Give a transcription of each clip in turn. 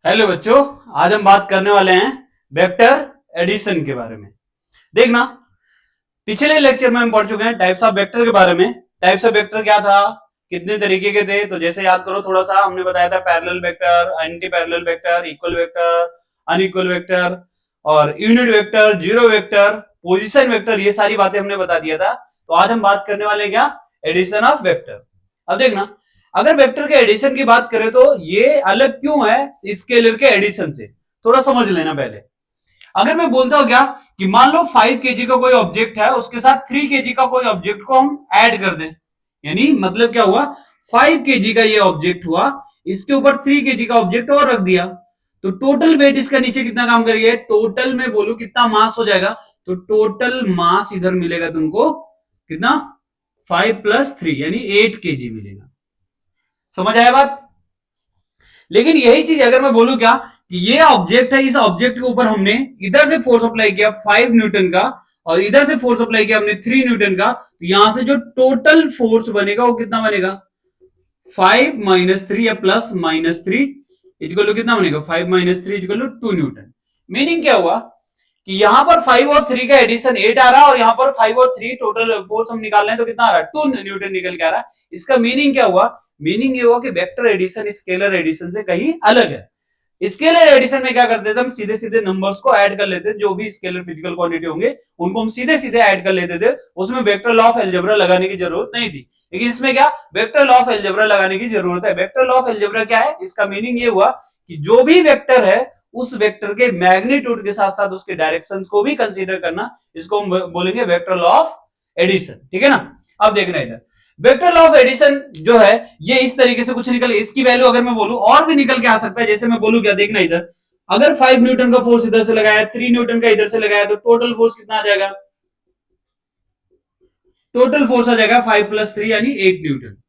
Hello बच्चों, आज हम बात करने वाले हैं वेक्टर एडिशन के बारे में। देखना, पिछले लेक्चर में हम पढ़ चुके हैं टाइप्स ऑफ वेक्टर के बारे में। टाइप्स ऑफ वेक्टर क्या था, कितने तरीके के थे, तो जैसे याद करो थोड़ा सा, हमने बताया था parallel vector, anti parallel vector, equal vector, unequal vector और unit vector, zero vector, position vector, ये सारी बातें हमने बता दिया था। तो आज हम बात करने वाले हैं क्या, एडिशन ऑफ वेक्टर। अब देखना, अगर वेक्टर के एडिशन की बात करें तो ये अलग क्यों है स्केलर के एडिशन से, थोड़ा समझ लेना पहले। अगर मैं बोलता हूं क्या कि मान लो 5 kg का कोई ऑब्जेक्ट है, उसके साथ 3 kg का कोई ऑब्जेक्ट को हम ऐड कर दें, यानी मतलब क्या हुआ, 5 kg का ये ऑब्जेक्ट हुआ, इसके ऊपर 3 kg का ऑब्जेक्ट और रख दिया, तो टोटल वेट इसका नीचे कितना काम करेगा, टोटल में बोलू कितना मास हो जाएगा, तो टोटल मास इधर मिलेगा तुमको कितना, 5 + 3 यानी 8 kg मिलेगा। समझ आया बात। लेकिन यही चीज अगर मैं बोलूं क्या कि ये ऑब्जेक्ट है, इस ऑब्जेक्ट के ऊपर हमने इधर से फोर्स अप्लाई किया 5 न्यूटन का और इधर से फोर्स अप्लाई किया हमने 3 न्यूटन का, तो यहां से जो टोटल फोर्स बनेगा वो कितना बनेगा, 5 - 3 या +-3 इक्वल टू कितना बनेगा, 5 - 3 इक्वल टू 2 न्यूटन। मीनिंग क्या हुआ कि यहां पर 5 और 3 का एडिशन 8 आ रहा है और यहां पर 5 और 3 टोटल फोर्स हम निकाल रहे हैं तो कितना आ रहा है, 2 न्यूटन निकल के आ रहा है। इसका मीनिंग क्या हुआ, मीनिंग ये हुआ कि वेक्टर एडिशन स्केलर एडिशन से कहीं अलग है। स्केलर एडिशन में क्या करते थे, हम सीधे सीधे नंबर्स को ऐड कर लेते थे, जो भी स्केलर फिजिकल क्वांटिटी होंगे उनको हम सीधे सीधे ऐड कर लेते थे, उसमें वेक्टर लॉ ऑफ अलजेब्रा लगाने की जरूरत नहीं थी। लेकिन इसमें क्या, वेक्टर लॉ ऑफ अलजेब्रा लगाने की जरूरत है। वेक्टर लॉ ऑफ अलजेब्रा क्या है, इसका मीनिंग ये हुआ कि जो भी वेक्टर है उस वेक्टर के मैग्नीट्यूड के साथ साथ उसके डायरेक्शंस को भी कंसीडर करना, इसको हम बोलेंगे वेक्टर लॉ ऑफ एडिशन। ठीक है ना। अब देखना इधर, वेक्टर लॉ ऑफ एडिशन जो है ये इस तरीके से कुछ निकल, इसकी वैल्यू अगर मैं बोलूं और भी निकल के आ सकता है। जैसे मैं बोलूं क्या, देखना इधर, अगर 5 न्यूटन का फोर्स इधर से लगाया, 3 न्यूटन का इधर से लगाया, तो टोटल फोर्स कितना आ जाएगा, टोटल फोर्स आ जाएगा 5 + 3 यानी 8 न्यूटन।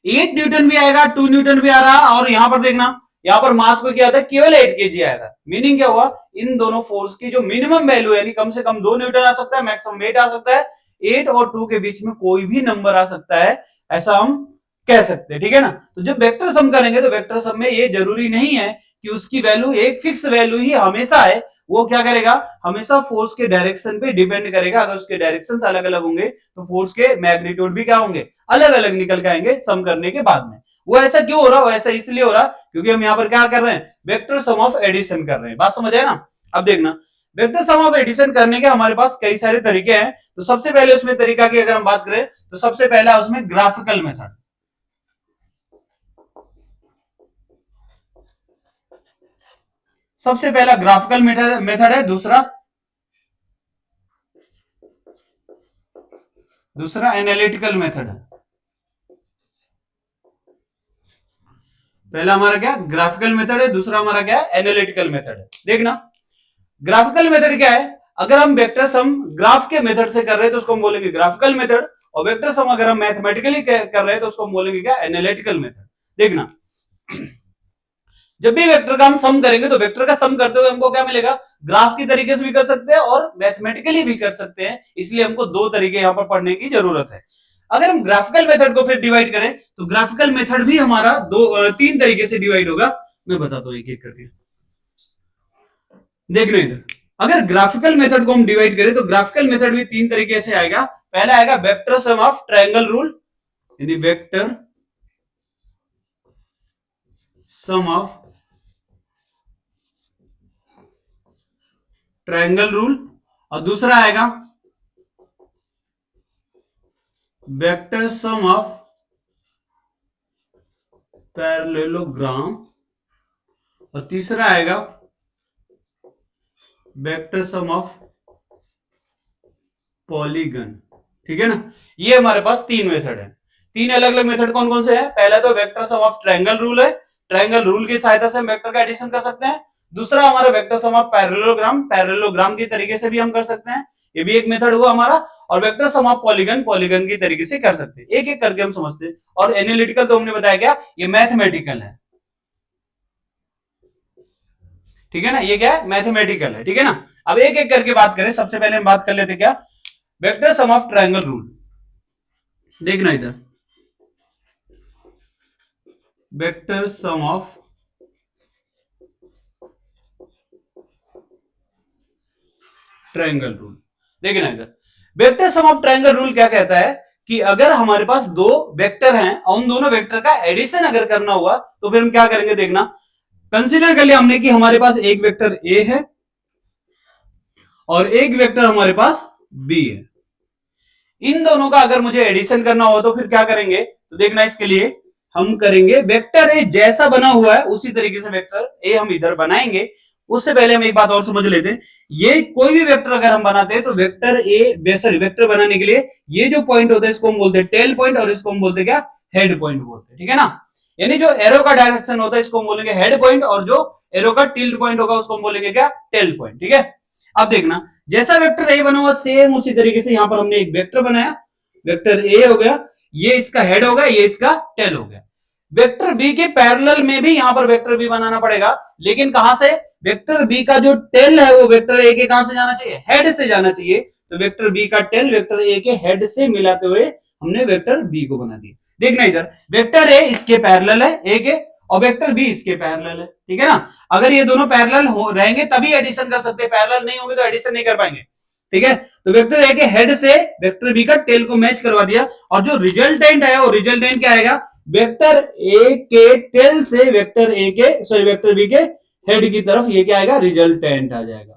8 न्यूटन भी आएगा, 2 न्यूटन भी आ रहा, और यहां पर देखना, यहां पर मास को क्या था, केवल 8 kg आया था। मीनिंग क्या हुआ, इन दोनों फोर्स की जो मिनिमम वैल्यू है, यानी कम से कम 2 न्यूटन आ सकता है, मैक्सिमम 8 आ सकता है, 8 और 2 के बीच में कोई भी नंबर आ सकता है, ऐसा हम कह सकते हैं। ठीक है ना। तो जब वेक्टर सम करेंगे तो वेक्टर सम में ये जरूरी नहीं है कि उसकी वैल्यू एक फिक्स वैल्यू ही हमेशा है। वो क्या करेगा, हमेशा फोर्स के डायरेक्शन पे डिपेंड करेगा। अगर उसके डायरेक्शंस अलग अलग होंगे तो फोर्स के मैग्नीट्यूड भी क्या होंगे, अलग अलग निकल के आएंगे सम करने के बाद में। वो ऐसा क्यों हो रहा, वो ऐसा इसलिए हो रहा क्योंकि हम यहाँ पर क्या कर रहे हैं, वेक्टर सम ऑफ एडिशन कर रहे हैं। बात समझ आए ना। अब देखना, वेक्टर सम ऑफ एडिशन करने के हमारे पास कई सारे तरीके हैं। तो सबसे पहले उसमें तरीका की अगर हम बात करें तो सबसे पहला उसमें ग्राफिकल मेथड। सबसे पहला ग्राफिकल मेथड है। दूसरा दूसरा एनालिटिकल मेथड है। पहला हमारा क्या, ग्राफिकल मेथड है, दूसरा हमारा क्या है, एनालिटिकल मेथड है। देखना, ग्राफिकल मेथड क्या है, अगर हम वेक्टर सम ग्राफ के मेथड से कर रहे हैं तो उसको हम बोलेंगे ग्राफिकल मेथड, और वेक्टर सम अगर हम मैथमेटिकली कर रहे हैं तो उसको हम बोलेंगे क्या, एनालिटिकल मेथड। देखना, जब भी वेक्टर का हम सम करेंगे तो वेक्टर का सम करते हुए हमको क्या मिलेगा, ग्राफ की तरीके से भी कर सकते हैं और मैथमेटिकली भी कर सकते हैं। इसलिए हमको दो तरीके यहां पर पढ़ने की जरूरत है। अगर हम ग्राफिकल मेथड को फिर डिवाइड करें तो ग्राफिकल मेथड भी हमारा तीन तरीके से डिवाइड होगा। मैं बताता हूं एक एक करके। देख लो इधर, अगर ग्राफिकल मेथड को हम डिवाइड करें तो ग्राफिकल मेथड भी तीन तरीके से आएगा। पहला आएगा vector sum of triangle rule, यानी vector sum of triangle rule, और दूसरा आएगा वेक्टर सम ऑफ पैरेललोग्राम, और तीसरा आएगा वेक्टर सम ऑफ पॉलीगन। ठीक है ना। ये हमारे पास तीन मेथड है। तीन अलग अलग मेथड कौन कौन से हैं, पहला तो vector sum of triangle rule है, ट्रायंगल रूल की सहायता से हम वेक्टर का एडिशन कर सकते हैं। दूसरा हमारा vector sum of parallelogram, parallelogram की तरीके से भी हम कर सकते हैं, ये भी एक मेथड हुआ हमारा। और vector sum of polygon, polygon की तरीके से कर सकते हैं। एक एक करके हम समझते हैं। और एनालिटिकल तो हमने बताया क्या, ये मैथमेटिकल है। ठीक है ना, ये क्या है, मैथमेटिकल है। ठीक है ना। अब एक एक करके बात करें, सबसे पहले हम बात कर लेते क्या, vector sum of triangle rule. देखना इधर, vector sum of triangle rule. देखिए ना इधर, vector sum of triangle rule क्या कहता है कि अगर हमारे पास दो वेक्टर हैं और उन दोनों वेक्टर का एडिशन अगर करना हुआ तो फिर हम क्या करेंगे, देखना। कंसीडर कर लिया हमने कि हमारे पास एक वेक्टर ए है और एक वेक्टर हमारे पास बी है। इन दोनों का अगर मुझे एडिशन करना हो तो फिर क्या करेंगे, तो देखना इसके लिए हम करेंगे वेक्टर ए जैसा बना हुआ है उसी तरीके से वेक्टर ए हम इधर बनाएंगे। उससे पहले हम एक बात और समझ लेते हैं, ये कोई भी वेक्टर अगर हम बनाते हैं तो वेक्टर ए सॉरी वेक्टर बनाने के लिए ये जो पॉइंट होता है इसको हम बोलते हैं टेल पॉइंट और इसको हम बोलते हैं क्या, हेड पॉइंट बोलते हैं, ठीक है ना। यानी जो एरो का डायरेक्शन होता है इसको हम बोलेंगे हेड पॉइंट और जो एरो का टिल्ट पॉइंट होगा उसको हम बोलेंगे क्या, टेल पॉइंट, ठीक है। अब देखना जैसा वेक्टर ए बना हुआ सेम उसी तरीके से यहां पर हमने एक वेक्टर बनाया, वेक्टर ए हो गया, ये इसका हेड हो गया, ये इसका टेल हो गया। वेक्टर बी के पैरेलल में भी यहां पर वेक्टर बी बनाना पड़ेगा, लेकिन कहां से, वेक्टर बी का जो टेल है वो वेक्टर ए के कहां से जाना चाहिए, हेड से जाना चाहिए। तो वेक्टर बी का टेल वेक्टर ए के हेड से मिलाते हुए हमने वेक्टर बी को बना दिया। देखना इधर, वेक्टर ए इसके पैरेलल है ए के और वेक्टर बी इसके पैरेलल है, ठीक है ना। अगर ये दोनों पैरेलल रहेंगे तभी एडिशन कर सकते हैं, पैरेलल नहीं होंगे तो एडिशन नहीं कर पाएंगे, ठीक है। तो वेक्टर ए के हेड से वेक्टर बी का टेल को मैच करवा दिया और जो रिजल्टेंट है वो रिजल्टेंट क्या आएगा, वेक्टर ए के टेल से वेक्टर ए के सॉरी वेक्टर बी के हेड की तरफ ये क्या आएगा, रिजल्टेंट आ जाएगा।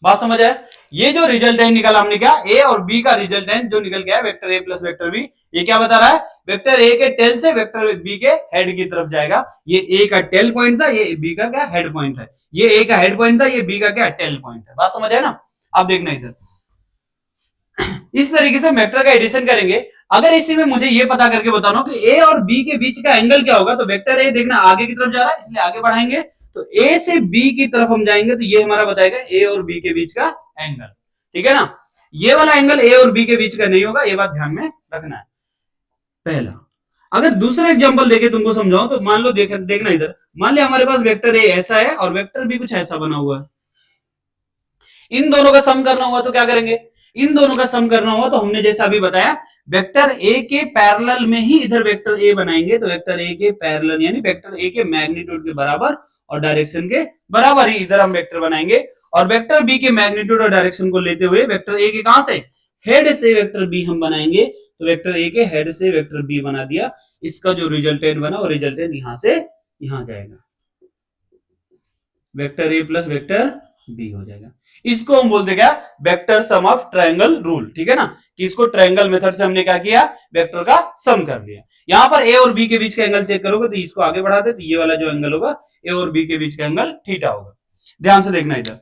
बात समझ आए, ये जो रिजल्टेंट निकाला हमने क्या, ए और बी का रिजल्टेंट जो निकल गया वेक्टर ए प्लस वेक्टर बी, ये क्या बता रहा है, वेक्टर ए के टेल से वेक्टर बी के हेड की तरफ जाएगा। ये ए का टेल पॉइंट था, ये बी का क्या हेड पॉइंट है, ये ए का हेड पॉइंट था, ये बी का क्या टेल पॉइंट है। बात समझ आए ना। अब देखना इधर, इस तरीके से वेक्टर का एडिशन करेंगे। अगर इसी में मुझे ये पता करके बताना कि ए और बी के बीच का एंगल क्या होगा, तो वेक्टर ए देखना आगे की तरफ जा रहा है इसलिए आगे बढ़ाएंगे, तो ए से बी की तरफ हम जाएंगे तो ये हमारा बताएगा ए और बी के बीच का एंगल, ठीक है ना। ये वाला एंगल ए और बी के बीच का नहीं होगा, ये बात ध्यान में रखना है। पहला, अगर दूसरा एग्जांपल देके तुमको समझाओ तो मान लो देखना इधर, मान लिया हमारे पास वेक्टर ए ऐसा है और वेक्टर बी कुछ ऐसा बना हुआ है। इन दोनों का सम करना हुआ तो क्या करेंगे, इन दोनों का सम करना हुआ तो हमने जैसा अभी बताया वेक्टर ए के पैरेलल में ही इधर वेक्टर ए बनाएंगे, तो वेक्टर ए के पैरेलल यानी वेक्टर ए के मैग्नीट्यूड के बराबर और डायरेक्शन के बराबर ही इधर हम वेक्टर बनाएंगे। और वेक्टर बी के मैग्नीट्यूड और डायरेक्शन को लेते हुए वेक्टर ए के कहां से, हेड से वेक्टर बी हम बनाएंगे, तो वेक्टर ए के हेड से वेक्टर बी बना दिया। इसका जो रिजल्टेंट बना वो रिजल्टेंट यहां से यहां जाएगा, वेक्टर ए प्लस वेक्टर बी हो जाएगा। इसको हम बोलते क्या, vector sum of triangle rule, ठीक है ना। कि इसको ट्रायंगल मेथड से हमने क्या किया, वेक्टर का सम कर लिया। यहां पर ए और बी के बीच का एंगल चेक करोगे तो इसको आगे बढ़ाते तो ये वाला जो एंगल होगा ए और बी के बीच का एंगल थीटा होगा। ध्यान से देखना इधर,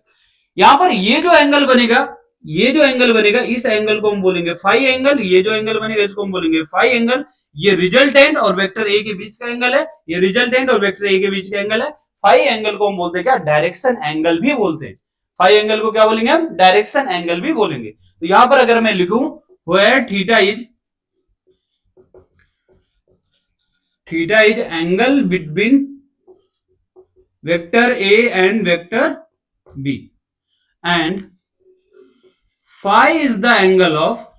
यहां पर ये जो एंगल बनेगा, ये जो एंगल बनेगा इस एंगल को हम बोलेंगे फाई एंगल, ये जो एंगल बनेगा इसको हम बोलेंगे फाई एंगल। ये रिजल्टेंट और वेक्टर ए के बीच का एंगल है, ये रिजल्टेंट और वेक्टर ए के बीच का एंगल है। फाई एंगल को हम बोलते हैं क्या, डायरेक्शन एंगल भी बोलते हैं। फाई एंगल को क्या बोलेंगे हम, डायरेक्शन एंगल भी बोलेंगे। तो यहां पर अगर मैं लिखूं where theta is angle between vector a and vector b and phi is the angle of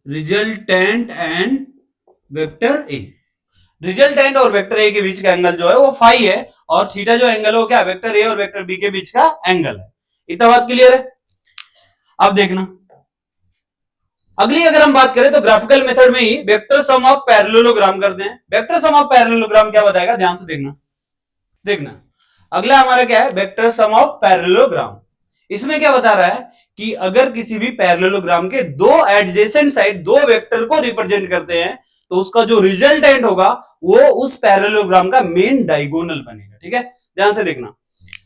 resultant and vector a. Resultant और वेक्टर ए के बीच का एंगल जो है वो फाई है और थीटा जो एंगल हो क्या, वेक्टर ए और वेक्टर बी के बीच का एंगल है। इतना बात क्लियर है। अब देखना अगली अगर हम बात करें तो ग्राफिकल मेथड में ही वेक्टर सम ऑफ पैरेललोग्राम करते हैं। वेक्टर सम ऑफ पैरेललोग्राम क्या बताएगा, ध्यान से देखना अगला हमारा क्या है, वेक्टर सम ऑफ पैरेललोग्राम। इसमें क्या बता रहा है कि अगर किसी भी पैरेललोग्राम के दो एडजेसेंट साइड दो वेक्टर को रिप्रेजेंट करते हैं तो उसका जो रिजल्टेंट होगा वो उस पैरेललोग्राम का मेन डायगोनल बनेगा, ठीक है। ध्यान से देखना,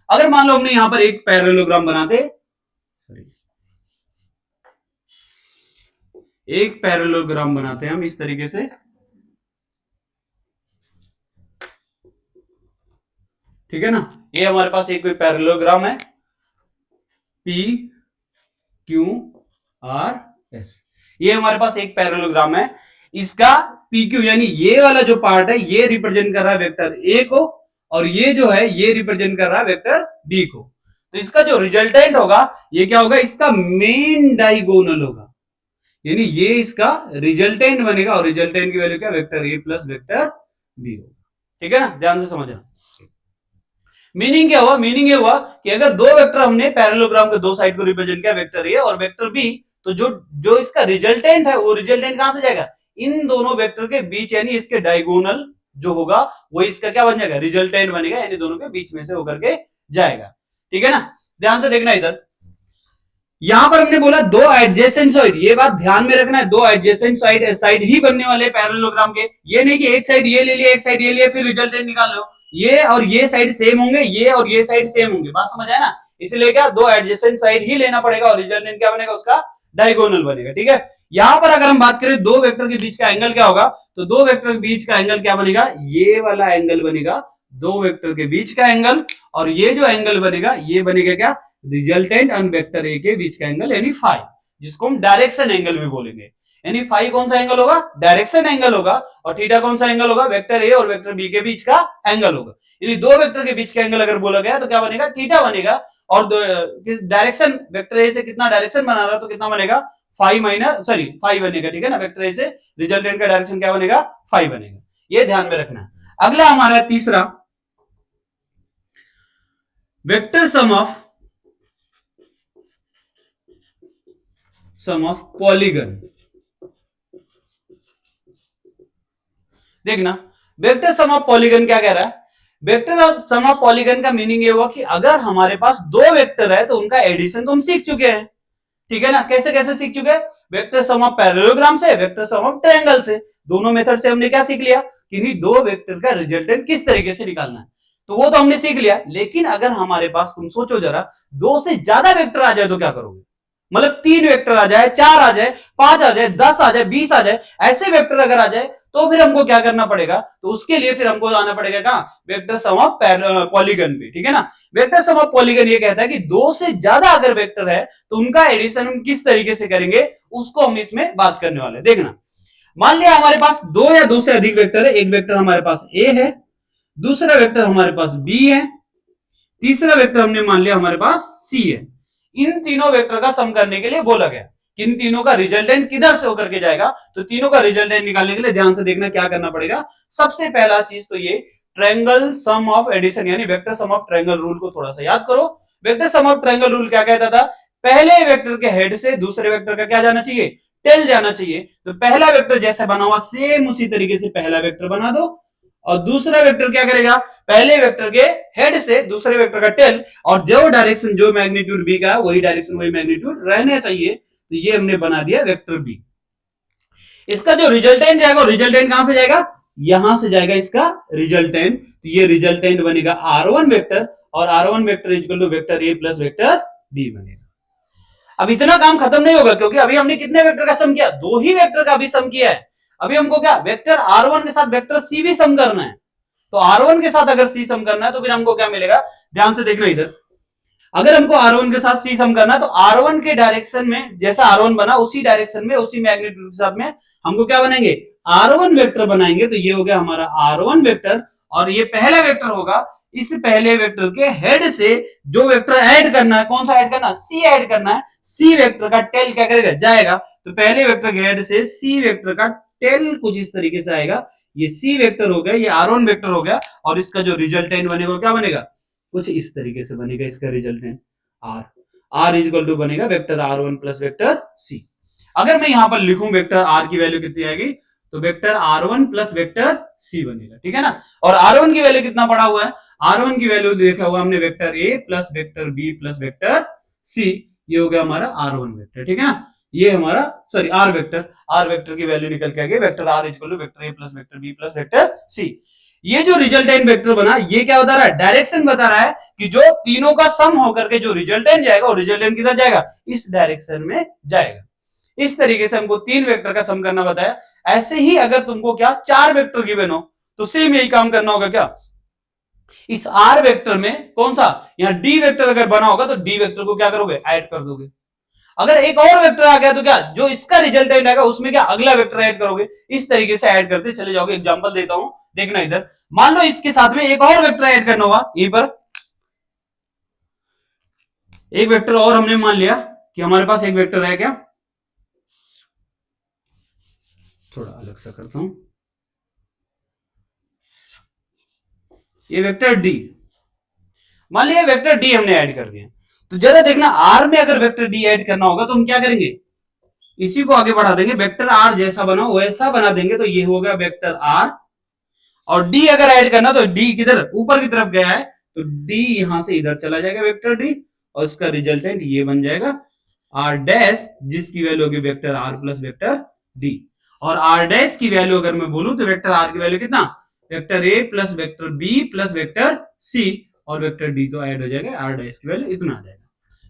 अगर मान लो हमने यहां पर एक पैरेललोग्राम बनाते, एक पैरेललोग्राम बनाते हैं हम इस तरीके से, ठीक है ना। ये हमारे पास एक कोई पैरेललोग्राम है पी क्यू आर एस, ये हमारे पास एक पैरेललोग्राम है। इसका पी क्यू यानी ये वाला जो पार्ट है ये रिप्रेजेंट कर रहा है वेक्टर ए को और ये जो है ये रिप्रेजेंट कर रहा है वेक्टर बी को। तो इसका जो रिजल्टेंट होगा ये क्या होगा, इसका मेन डायगोनल होगा। यानी ये इसका रिजल्टेंट बनेगा और रिजल्टेंट की वैल्यू क्या, वेक्टर ए प्लस वेक्टर बी होगा। ठीक है ना, ध्यान से समझना। मीनिंग क्या हुआ, मीनिंग ये हुआ कि अगर दो वेक्टर हमने पैरेललोग्राम के दो साइड को रिप्रेजेंट किया, वेक्टर ए और वेक्टर बी, तो जो जो इसका रिजल्टेंट है वो रिजल्टेंट कहां से जाएगा, इन दोनों वेक्टर के बीच, यानी इसके डायगोनल जो होगा वो इसका क्या बन जाएगा, रिजल्टेंट बनेगा, यानी दोनों के बीच में से होकर के जाएगा। ठीक है ना, ध्यान से देखना इधर, यहां पर हमने बोला दो एडजेसेंट साइड, ये बात ध्यान में रखना है, दो एडजेसेंट साइड ही बनने वाले पैरेललोग्राम के, ये नहीं कि एक साइड ये ले लिया एक साइड ये लिया फिर रिजल्टेंट निकाल लो, ये और ये साइड सेम होंगे, ये और ये साइड सेम होंगे, बात समझ आया ना, इसलिए क्या दो एडजेसेंट साइड ही लेना पड़ेगा और रिजल्टेंट क्या बनेगा, उसका डायगोनल बनेगा। ठीक है, यहां पर अगर हम बात करें दो वेक्टर के बीच का एंगल क्या होगा, तो दो वेक्टर के बीच का एंगल क्या बनेगा, ये वाला एंगल बनेगा, दो वेक्टर के बीच का एंगल, और ये जो एंगल बनेगा ये बनेगा क्या, रिजल्टेंट और वेक्टर ए के बीच का एंगल, यानी फाई, जिसको हम डायरेक्शन एंगल भी बोलेंगे। यानी फाई कौन सा एंगल होगा, डायरेक्शन एंगल होगा, और थीटा कौन सा एंगल होगा, वेक्टर ए और वेक्टर बी के बीच का एंगल होगा। यानी दो वेक्टर के बीच का एंगल अगर बोला गया तो क्या बनेगा, थीटा बनेगा, और डायरेक्शन वेक्टर ए से कितना डायरेक्शन बना रहा है तो कितना बनेगा, फाई बनेगा। ठीक है ना, वेक्टर ए से रिजल्टेंट का डायरेक्शन क्या बनेगा, फाई बनेगा, ये ध्यान में रखना है। अगला हमारा तीसरा, वेक्टर सम ऑफ पॉलीगन। देखना, वेक्टर सम ऑफ पॉलीगन क्या कह रहा है, वेक्टर सम ऑफ पॉलीगन का मीनिंग ये हुआ कि अगर हमारे पास दो वेक्टर है तो उनका एडिशन तो हम सीख चुके हैं। ठीक है ना, कैसे कैसे सीख चुके हैं, वेक्टर सम ऑफ पैरेललोग्राम से, वेक्टर सम ऑफ ट्रायंगल से, दोनों मेथड से हमने क्या सीख लिया कि दो वेक्टर का रिजल्टेंट किस तरीके से निकालना है, तो वो तो हमने सीख लिया। लेकिन अगर हमारे पास, तुम सोचो जरा, दो से ज्यादा वेक्टर आ जाए तो क्या करोगे, मतलब तीन वेक्टर आ जाए, चार आ जाए, पांच आ जाए, 10 आ जाए, 20 आ जाए, ऐसे वेक्टर अगर आ जाए तो फिर हमको क्या करना पड़ेगा, तो उसके लिए फिर हमको आना पड़ेगा कहां, वेक्टर सम ऑफ पॉलीगन पे। ठीक है ना, वेक्टर सम ऑफ पॉलीगन ये कहता है कि दो से ज्यादा अगर वेक्टर है तो उनका एडिशन हम किस तरीके से करेंगे, उसको हम इसमें बात करने वाले। देखना, मान लिया हमारे पास दो या दो से अधिक वेक्टर है, एक वेक्टर हमारे पास ए है, दूसरा वेक्टर हमारे पास बी है, तीसरा वेक्टर हमने मान लिया हमारे पास सी है। इन तीनों वेक्टर का सम करने के लिए बोला गया कि इन तीनों का रिजल्टेंट किधर से होकर के जाएगा, तो तीनों का रिजल्टेंट निकालने के लिए ध्यान से देखना क्या करना पड़ेगा। सबसे पहला चीज तो ये ट्रायंगल सम ऑफ एडिशन, यानी vector sum of triangle rule को थोड़ा सा याद करो। Vector sum of triangle rule क्या कहता था, पहले वेक्टर के हेड से दूसरे वेक्टर का क्या जाना चाहिए, टेल जाना चाहिए। तो पहला वेक्टर जैसे बना हुआ सेम उसी तरीके से पहला वेक्टर बना दो, और दूसरा वेक्टर क्या करेगा, पहले वेक्टर के हेड से दूसरे वेक्टर का टेल, और जो डायरेक्शन जो मैग्नीट्यूड बी का वही डायरेक्शन वही मैग्नीट्यूड रहना चाहिए, तो ये हमने बना दिया वेक्टर बी। इसका जो रिजल्टेंट जाएगा, रिजल्टेंट कहां से जाएगा, यहां से जाएगा इसका रिजल्टेंट, तो ये रिजल्टेंट बनेगा R1 वेक्टर, और R1 vector equal to vector A plus vector b बनेगा। अब इतना काम खत्म नहीं होगा, क्योंकि अभी हमने कितने वेक्टर का सम किया, दो ही वेक्टर का अभी सम किया है। अभी हमको क्या, वेक्टर R1 के साथ वेक्टर सी भी सम करना है। तो R1 के साथ अगर सी सम करना है तो फिर हमको क्या मिलेगा, ध्यान से देखना इधर, अगर हमको R1 के साथ सी सम करना है तो R1 के डायरेक्शन में जैसा R1 बना उसी डायरेक्शन में उसी मैग्नीट्यूड के साथ में हमको क्या बनाएंगे, R1 वेक्टर बनाएंगे। तो ये हो गया हमारा R1 वेक्टर, और ये पहला वेक्टर होगा, इस पहले वेक्टर के हेड से जो वेक्टर ऐड करना है, कौन सा ऐड करना है, सी ऐड करना है, सी वेक्टर का टेल क्या करेगा, जाएगा। तो पहले वेक्टर के हेड से सी वेक्टर का टेल कुछ इस तरीके से आएगा, ये सी वेक्टर हो गया, ये R1 वेक्टर हो गया, और इसका जो रिजल्टेंट बनेगा क्या बनेगा, कुछ इस तरीके से बनेगा इसका रिजल्टेंट R इक्वल टू बनेगा vector R1 plus vector c. अगर मैं यहां पर लिखूं वेक्टर R की वैल्यू कितनी आएगी, तो वेक्टर R1 प्लस वेक्टर सी बनेगा। ठीक है ना, और R1 की वैल्यू कितना पड़ा हुआ है, R1 की वैल्यू देखा हुआ हमने वेक्टर ए plus vector b plus vector c, ये हो गया हमारा R1 वेक्टर। ठीक है ना, ये हमारा R वेक्टर की वैल्यू निकल के आ गई, vector R equal to vector A plus vector b plus vector c. ये जो रिजल्टेंट वेक्टर बना, ये क्या बता रहा है, डायरेक्शन बता रहा है कि जो तीनों का सम होकर के जो रिजल्टेंट जाएगा, वो रिजल्टेंट किधर जाएगा, इस डायरेक्शन में जाएगा। इस तरीके से हमको तीन वेक्टर का सम करना बताया। ऐसे ही अगर तुमको क्या चार वेक्टर गिवन हो तो सेम यही काम करना होगा। क्या इस R वेक्टर में कौन सा, यहां D वेक्टर अगर बना होगा तो D वेक्टर को क्या करोगे, ऐड कर दोगे। अगर एक और वेक्टर आ गया तो क्या, जो इसका रिजल्टेंट आएगा उसमें क्या अगला वेक्टर ऐड करोगे। इस तरीके से ऐड करते चले जाओगे। एग्जांपल देता हूं, देखना इधर, मान लो इसके साथ में एक और वेक्टर ऐड करना होगा, यहीं पर एक वेक्टर और हमने मान लिया कि हमारे पास एक वेक्टर है क्या, थोड़ा अलग सा करता हूं, ये वेक्टर डी, मान लिया वेक्टर डी हमने ऐड कर दिया, तो जरा देखना आर में अगर वेक्टर डी ऐड करना होगा तो हम क्या करेंगे, इसी को आगे बढ़ा देंगे, वेक्टर आर जैसा बना वैसा बना देंगे, तो ये हो गया वेक्टर आर, और डी अगर ऐड करना तो डी किधर ऊपर की तरफ गया है, तो डी यहां से इधर चला जाएगा वेक्टर डी, और इसका रिजल्टेंट ये बन जाएगा आर डैश, जिसकी वैल्यू होगी vector r plus vector d, और आर डैश की वैल्यू अगर मैं बोलूं तो वेक्टर आर की वैल्यू कितना, वेक्टर ए plus vector b plus vector c, और वेक्टर डी तो ऐड हो जाएगा, आर डैश की वैल्यू इतना आ जाएगा।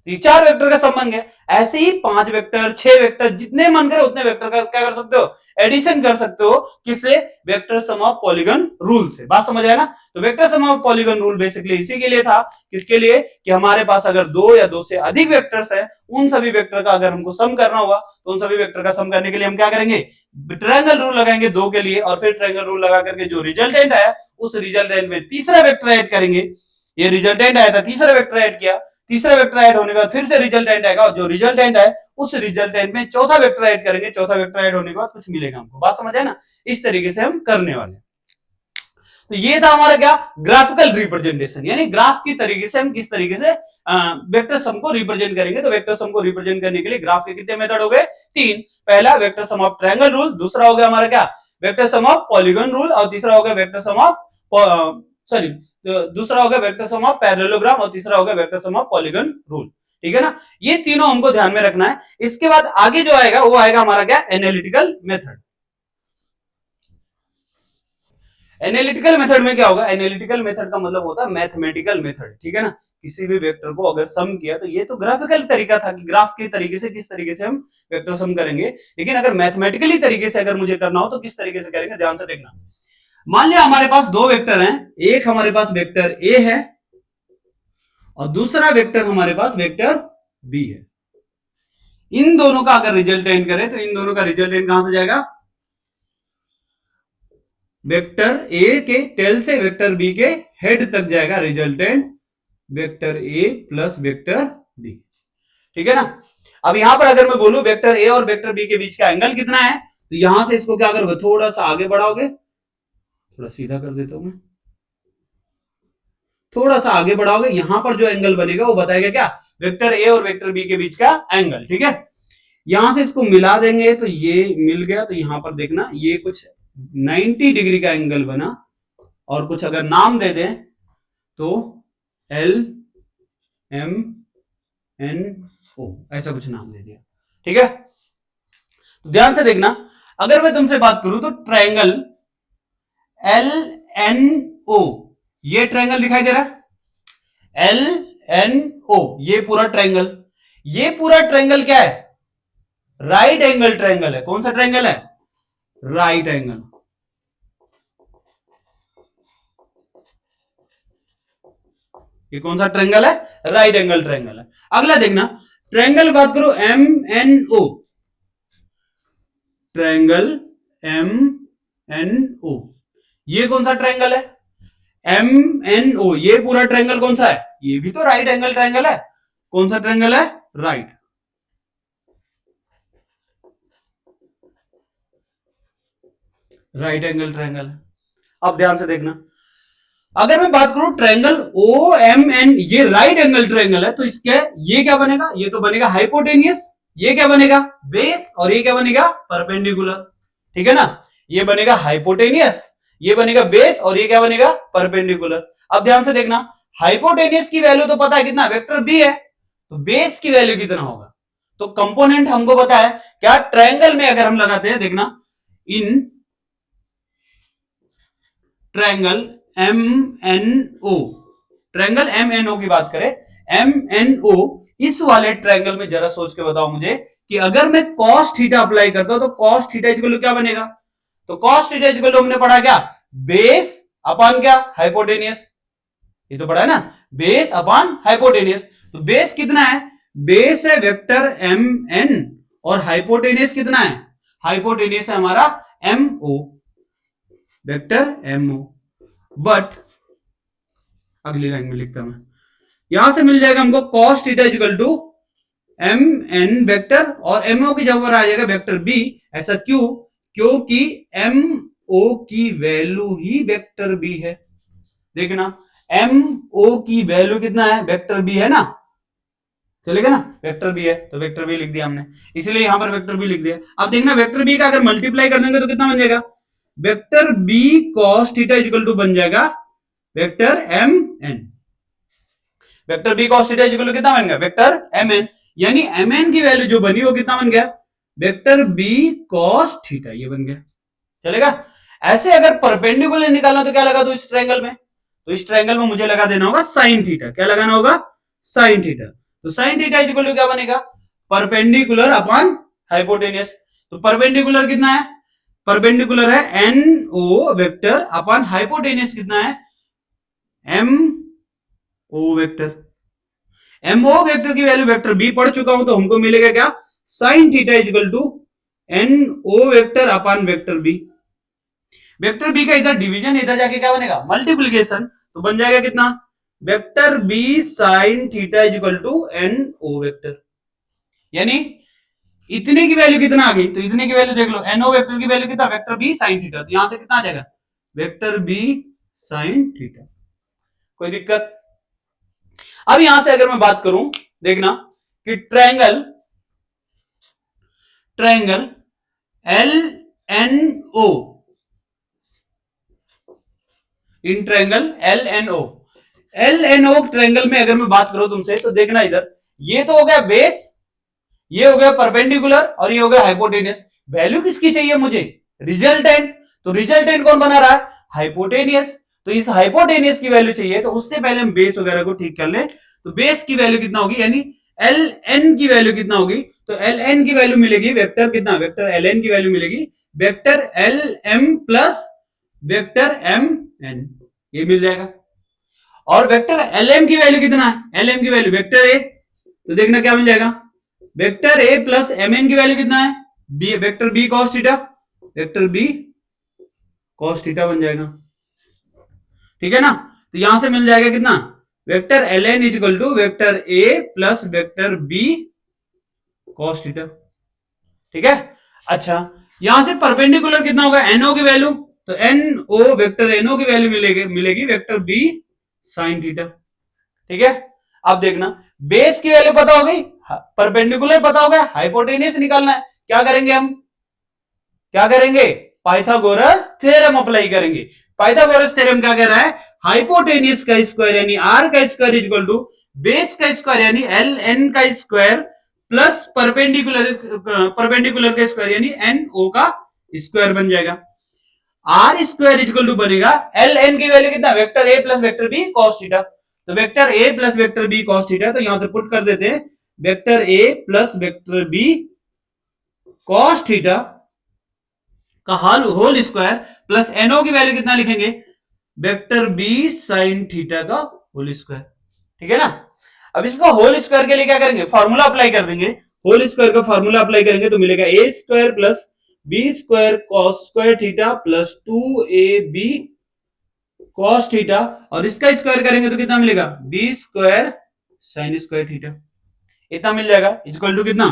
ये 4 वेक्टर का सम बन गया। ऐसे ही 5 वेक्टर 6 वेक्टर जितने मन करे उतने वेक्टर का क्या कर सकते हो, एडिशन कर सकते हो, किससे, vector sum of polygon rule से। बात समझ आया ना। तो vector sum of polygon rule basically इसी के लिए था, किसके लिए, कि हमारे पास अगर 2 या 2 से अधिक वेक्टर्स है, उन सभी वेक्टर का अगर हमको सम करना होगा तो उन सभी वेक्टर का सम करने के लिए हम क्या करेंगे, ट्रायंगल रूल लगाएंगे 2 के लिए, और फिर ट्रायंगल रूल लगा करके जो रिजल्टेंट आया उस रिजल्टेंट में तीसरा वेक्टर ऐड करेंगे। ये रिजल्टेंट आया था, तीसरा वेक्टर ऐड किया, तीसरा वेक्टर ऐड होने के बाद फिर से रिजल्टेंट आएगा, और जो रिजल्टेंट है उस रिजल्टेंट में चौथा वेक्टर ऐड करेंगे, चौथा वेक्टर ऐड होने के बाद कुछ मिलेगा हमको। बात समझ आए ना। इस तरीके से हम करने वाले। तो ये था हमारा क्या, ग्राफिकल रिप्रेजेंटेशन, यानी ग्राफ की तरीके से हम किस तरीके से वेक्टर सम को रिप्रेजेंट करेंगे। तो वेक्टर सम को रिप्रेजेंट करने के लिए ग्राफ के कितने मेथड हो गए, 3। पहला vector sum of triangle rule, दूसरा हो गया हमारा क्या, vector sum of polygon rule, और तीसरा हो गया वेक्टर सम ऑफ सॉरी दूसरा हो गया वेक्टर सम ऑफ पैरेललोग्राम, और तीसरा हो गया vector sum of polygon rule. ठीक है ना। ये तीनों हमको ध्यान में रखना है। इसके बाद आगे जो आएगा वो आएगा हमारा क्या, एनालिटिकल मेथड। एनालिटिकल मेथड में क्या होगा, एनालिटिकल मेथड का मतलब होता है मैथमेटिकल मेथड। ठीक है ना। किसी भी वेक्टर को अगर सम किया, तो ये तो ग्राफिकल तरीका था कि ग्राफ के तरीके से किस तरीके से हम वेक्टर सम करेंगे, लेकिन अगर मैथमेटिकली तरीके से अगर मुझे करना हो तो किस तरीके से करेंगे, ध्यान से देखना। मान लिया हमारे पास 2 वेक्टर हैं, एक हमारे पास वेक्टर ए है और दूसरा वेक्टर हमारे पास वेक्टर बी है। इन दोनों का अगर रिजल्टेंट करें तो इन दोनों का रिजल्टेंट कहां से जाएगा, वेक्टर ए के टेल से वेक्टर बी के हेड तक जाएगा रिजल्टेंट, वेक्टर ए प्लस वेक्टर बी। ठीक है ना। अब यहां पर अगर मैं बोलूं वेक्टर ए और वेक्टर बी के बीच का एंगल कितना है, तो यहां से इसको क्या करोगे, थोड़ा सा आगे बढ़ाओगे, थोड़ा सीधा कर देता हूं मैं, थोड़ा सा आगे बढ़ाओगे, यहां पर जो एंगल बनेगा वो बताएगा क्या, वेक्टर ए और वेक्टर बी के बीच का एंगल। ठीक है। यहां से इसको मिला देंगे तो ये मिल गया, तो यहां पर देखना ये कुछ 90 डिग्री का एंगल बना, और कुछ अगर नाम दे दें तो एल एम एन ओ, ऐसा कुछ नाम दे दिया। ठीक है। तो ध्यान से देखना, अगर मैं तुमसे बात करूं तो ट्रायंगल एल एन ओ, ये ट्रायंगल दिखाई दे रहा है, एल एन ओ, ये पूरा ट्रायंगल, ये पूरा ट्रायंगल क्या है, राइट एंगल ट्रायंगल है। कौन सा ट्रायंगल है, राइट एंगल। ये कौन सा ट्रायंगल है, राइट एंगल ट्रायंगल है। अगला देखना, ट्रायंगल बात करो एम एन ओ, ट्रायंगल एम एन ओ, ये कौन सा ट्रायंगल है, एम एन ओ, ये पूरा ट्रायंगल कौन सा है, ये भी तो राइट एंगल ट्रायंगल है। कौन सा ट्रायंगल है, राइट। Right angle triangle. अब ध्यान से देखना, अगर मैं बात करूं ट्रायंगल ओ एम एन, ये राइट एंगल ट्रायंगल है, तो इसके ये क्या बनेगा, ये तो बनेगा हाइपोटेनियस, ये क्या बनेगा, बेस, और ये क्या बनेगा, परपेंडिकुलर। ठीक है ना। ये बनेगा हाइपोटेनियस, ये बनेगा बेस, और ये क्या बनेगा, परपेंडिकुलर। अब ध्यान से देखना, हाइपोटेनियस की वैल्यू तो पता है कितना, वेक्टर बी है, तो बेस की वैल्यू कितना होगा, तो कंपोनेंट हमको पता है क्या, ट्रायंगल में अगर हम लगाते हैं, देखना, in triangle m n O, triangle m n o की बात करें, एम एन ओ, इस वाले ट्रायंगल में जरा सोच के बताओ मुझे कि अगर मैं cos थीटा अप्लाई करता हूं तो cos थीटा इक्वल टू क्या बनेगा, तो cos थीटा इक्वल टू हमने पढ़ा क्या, बेस अपॉन क्या, हाइपोटेनियस। ये तो पढ़ा है ना, बेस अपॉन हाइपोटेनियस। तो बेस कितना है, बेस है वेक्टर एम एन, और हाइपोटेनियस कितना है, हाइपोटेनियस है हमारा m o, vector m o. But अगली लाइन में लिखता मैं, यहां से मिल जाएगा हमको cos theta equal to m n vector, और एमओ की जगह पर आ जाएगा वेक्टर बी। ऐसा क्यों, क्योंकि एम ओ की वैल्यू ही वेक्टर बी है। देखना एम ओ की वैल्यू कितना है, वेक्टर बी है ना, चलेगा ना, वेक्टर बी है तो वेक्टर बी लिख दिया हमने, इसलिए यहां पर वेक्टर बी लिख दिया। अब देखना वेक्टर बी का अगर मल्टीप्लाई कर देंगे तो कितना बन जाएगा, vector B cos theta equal to बन जाएगा vector M n. Vector B cos theta equal to कितना बन गया, वेक्टर एम एन, यानी एम एन की वैल्यू जो बनी वो कितना बन गया, वेक्टर बी कॉस थीटा, ये बन गया। चलेगा। ऐसे अगर परपेंडिकुलर निकालना तो क्या लगा दो इस ट्रायंगल में, तो इस ट्रायंगल में मुझे लगा देना होगा साइन थीटा। क्या लगाना होगा, साइन थीटा। तो साइन थीटा इक्वल टू क्या बनेगा, परपेंडिकुलर अपॉन हाइपोटेनियस। तो परपेंडिकुलर कितना है, परपेंडिकुलर है एन ओ वेक्टर अपॉन हाइपोटेनियस कितना है, m o vector. M o vector की वैल्यू वेक्टर बी पढ़ चुका हूं तो हमको मिलेगा क्या, sine theta equal to N O vector upon vector b. Vector b का इधर डिवीजन, इधर जाके क्या बनेगा, मल्टीप्लीकेशन। तो बन जाएगा कितना, vector B sine theta equal to N O vector. यानी इतने की वैल्यू कितना आ गई, तो इतने की वैल्यू देख लो, एन ओ वेक्टर की वैल्यू कितना, वेक्टर बी साइन थीटा। तो यहां से कितना आ जाएगा, वेक्टर बी साइन थीटा। कोई दिक्कत। अब यहां से अगर मैं बात करूं, देखना कि triangle triangle L N O, in triangle L N O, L N O triangle में अगर मैं बात करूं तुमसे, तो देखना इधर, ये तो हो गया बेस, ये हो गया परपेंडिकुलर और ये हो गया हाइपोटेनियस। वैल्यू किसकी चाहिए मुझे, रिजल्टेंट। तो रिजल्टेंट कौन बना रहा है, हाइपोटेनियस। तो इस हाइपोटेनियस की वैल्यू चाहिए, तो उससे पहले हम बेस वगैरह को ठीक कर ले। तो बेस की वैल्यू कितना होगी, यानी एल एन की वैल्यू कितना होगी, तो एल एन की वैल्यू मिलेगी वेक्टर कितना, वेक्टर एल एन की वैल्यू मिलेगी vector L M plus vector M N, ये मिल जाएगा। और वेक्टर एल एम की वैल्यू कितना है, एल एम की वैल्यू वेक्टर ए, तो देखना क्या मिल जाएगा, वेक्टर ए प्लस एम एन की वैल्यू कितना है, B, vector B cos theta, vector B cos theta बन जाएगा। ठीक है ना। तो यहां से मिल जाएगा कितना, vector L N equal to vector A plus vector B cos theta. ठीक है। अच्छा, यहां से परपेंडिकुलर कितना होगा, एनओ की वैल्यू, तो एन ओ वेक्टर एनओ की वैल्यू मिलेगी वेक्टर बी साइन थीटा। ठीक है। अब देखना बेस की वैल्यू पता हो गई, परपेंडिकुलर पता हो गया, हाइपोटेनियस निकालना है। क्या करेंगे हम, क्या करेंगे, पाइथागोरस थ्योरम अप्लाई करेंगे। पाइथागोरस थ्योरम क्या कह रहा है, हाइपोटेनियस का स्क्वायर यानी आर का स्क्वायर इक्वल टू बेस का स्क्वायर यानी एल एन का स्क्वायर प्लस परपेंडिकुलर का स्क्वायर यानी एन ओ का स्क्वायर बन जाएगा। आर स्क्वायर इक्वल टू बनेगा एल एन की वैल्यू कितना, वेक्टर ए plus vector B cos theta. तो वेक्टर ए plus vector B cos theta, तो यहां से पुट कर देते हैं वेक्टर ए plus vector B cos theta का होल स्क्वायर प्लस एनओ की वैल्यू कितना लिखेंगे, वेक्टर बी साइन थीटा का होल स्क्वायर। ठीक है ना। अब इसको होल स्क्वायर के लिए क्या करेंगे, फॉर्मूला अप्लाई कर देंगे। होल स्क्वायर का फॉर्मूला अप्लाई करेंगे तो मिलेगा A square plus B square cos square theta plus 2ab cos theta, और इसका स्क्वायर करेंगे तो कितना मिलेगा, B square sine square theta, इतना मिल जाएगा इक्वल टू कितना,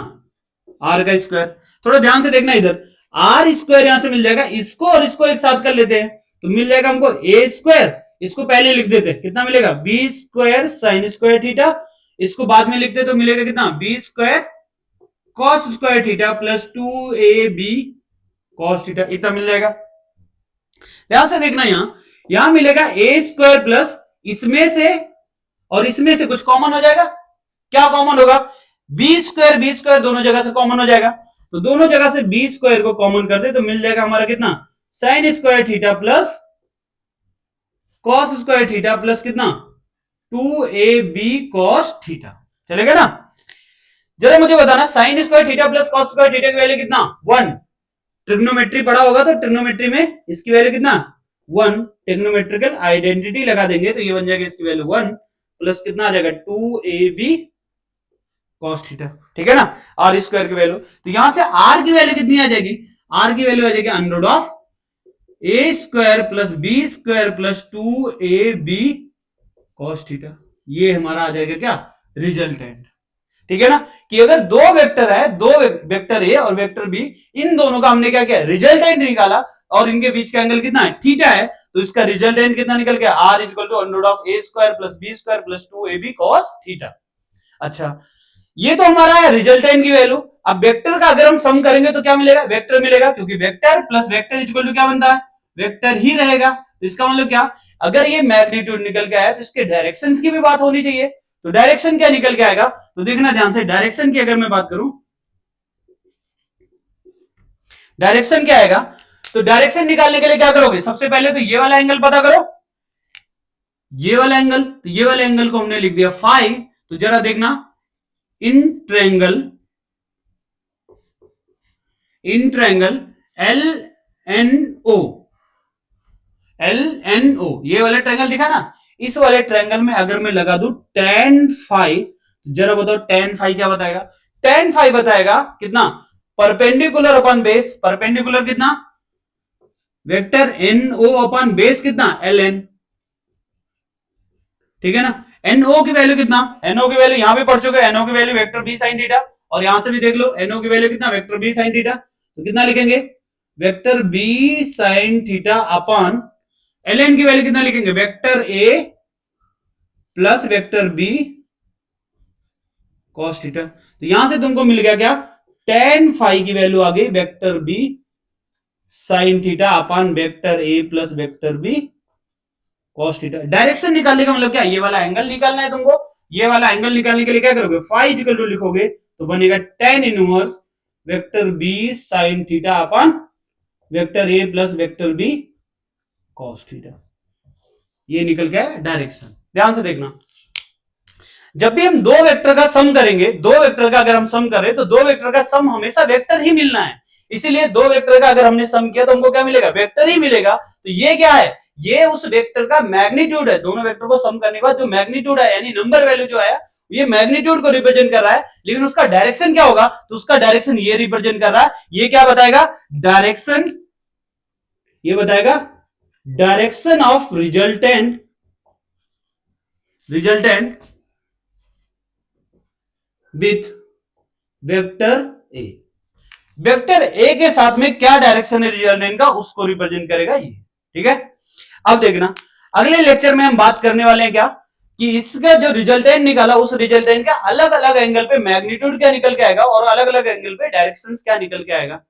आर का स्क्वायर। थोड़ा ध्यान से देखना इधर, आर स्क्वायर यहां से मिल जाएगा, इसको और इसको एक साथ कर लेते हैं तो मिल जाएगा हमको ए स्क्वायर, इसको पहले लिख देते हैं कितना मिलेगा, B square sine square theta, इसको बाद में लिखते तो मिलेगा कितना, B square cos square theta plus 2ab cos theta, इतना मिल जाएगा। ध्यान से देखना, यहां मिलेगा ए स्क्वायर प्लस इसमें से और इसमें से कुछ कॉमन हो जाएगा, क्या कॉमन होगा, बी स्क्वायर दोनों जगह से कॉमन हो जाएगा। तो दोनों जगह से बी स्क्वायर को कॉमन कर दे तो मिल जाएगा हमारा कितना, sign square theta plus cos square theta plus कितना 2ab कॉस थीटा। चलेगा ना। जरा मुझे बताना sign square theta plus cos square theta की वैल्यू कितना, 1। ट्रिग्नोमेट्री पढ़ा होगा तो ट्रिग्नोमेट्री में इसकी वैल्यू कितना, 1। ट्रिग्नोमेट्रिकल आइडेंटिटी लगा देंगे तो ये बन जाएगा इसकी वैल्यू 1 प्लस कितना आ जाएगा 2ab कॉस थीटा। ठीक है ना, आर स्क्वायर की वैल्यू। तो यहां से आर की वैल्यू कितनी आ जाएगी, आर की वैल्यू आ जाएगी under of A square plus B square plus 2ab cos theta. ये हमारा आ जाएगा क्या, रिजल्टेंट। ठीक है ना, कि अगर दो वेक्टर है, दो वेक्टर ए और वेक्टर बी, इन दोनों का हमने क्या किया, रिजल्टेंट निकाला और इनके बीच का एंगल कितना है, थीटा है, तो इसका रिजल्टेंट कितना निकल गया, R equal to under root of A square plus B square plus 2ab cos theta. अच्छा, ये तो हमारा है रिजल्टेंट की वैल्यू। अब वेक्टर का अगर हम सम करेंगे तो क्या मिलेगा, वेक्टर मिलेगा, क्योंकि vector plus vector equal to क्या बनता है, वेक्टर ही रहेगा। तो इसका मतलब क्या, अगर ये मैग्नीट्यूड निकल के आया तो इसके डायरेक्शंस की भी बात होनी चाहिए। तो डायरेक्शन क्या निकल के आएगा, तो देखना ध्यान से, डायरेक्शन की अगर मैं बात करूं, डायरेक्शन क्या आएगा, तो डायरेक्शन निकालने के लिए क्या करोगे, सबसे पहले तो ये वाला एंगल पता करो, ये वाला एंगल, तो ये वाले एंगल को हमने लिख दिया फाई। तो जरा देखना, इन ट्रायंगल एल एन ओ, ये वाला ट्रायंगल दिखा ना, इस वाले ट्रायंगल में अगर मैं लगा दूं tan फाई, जरा बताओ tan फाई क्या बताएगा, tan फाई बताएगा कितना, परपेंडिकुलर अपॉन बेस, परपेंडिकुलर कितना, वेक्टर NO अपॉन बेस कितना, ln, ठीक है ना। NO की वैल्यू कितना, NO की वैल्यू यहां भी पढ़ चुके, NO की value vector b sin theta, और यहां से भी देख लो NO की वैल्यू कितना, वेक्टर b sin थीटा, तो कितना लिखेंगे, vector b sin theta upon ln की वैल्यू कितना लिखेंगे, vector a plus vector b cos theta. तो यहां से तुमको मिल गया क्या, tan फाई की वैल्यू आ गई vector b sin theta upon vector a plus vector b cos theta. Direction निकालने का मतलब क्या, ये वाला एंगल निकालना है तुमको, ये वाला एंगल निकालने के लिए क्या करोगे, फाई इक्वल टू लिखोगे तो बनेगा tan inverse vector b sin theta upon vector a plus vector b cos theta. ये निकल गया डायरेक्शन। ध्यान से देखना, जब भी हम दो वेक्टर का सम करेंगे, दो वेक्टर का अगर हम सम करें तो दो वेक्टर का सम हमेशा वेक्टर ही मिलना है, इसीलिए दो वेक्टर का अगर हमने सम किया तो हमको क्या मिलेगा, वेक्टर ही मिलेगा। तो ये क्या है, ये उस वेक्टर का मैग्नीट्यूड है, दोनों वेक्टर को सम करने के बाद जो मैग्नीट्यूड है, यानी नंबर वैल्यू जो है, ये मैग्नीट्यूड को रिप्रेजेंट कर रहा है, लेकिन उसका डायरेक्शन क्या होगा, तो उसका डायरेक्शन ये रिप्रेजेंट कर रहा है, ये क्या बताएगा, डायरेक्शन, ये बताएगा direction of resultant with vector A, vector a के साथ में क्या डायरेक्शन है रिजल्टेंट का, उसको रिप्रेजेंट करेगा ये, ठीक है। अब देखना, अगले लेक्चर में हम बात करने वाले हैं क्या, कि इसका जो रिजल्टेंट निकाला, उस रिजल्टेंट का अलग अलग एंगल पे मैग्नीट्यूड क्या निकल के आएगा और अलग अलग एंगल पे डायरेक्शंस क्या निकल के आएगा।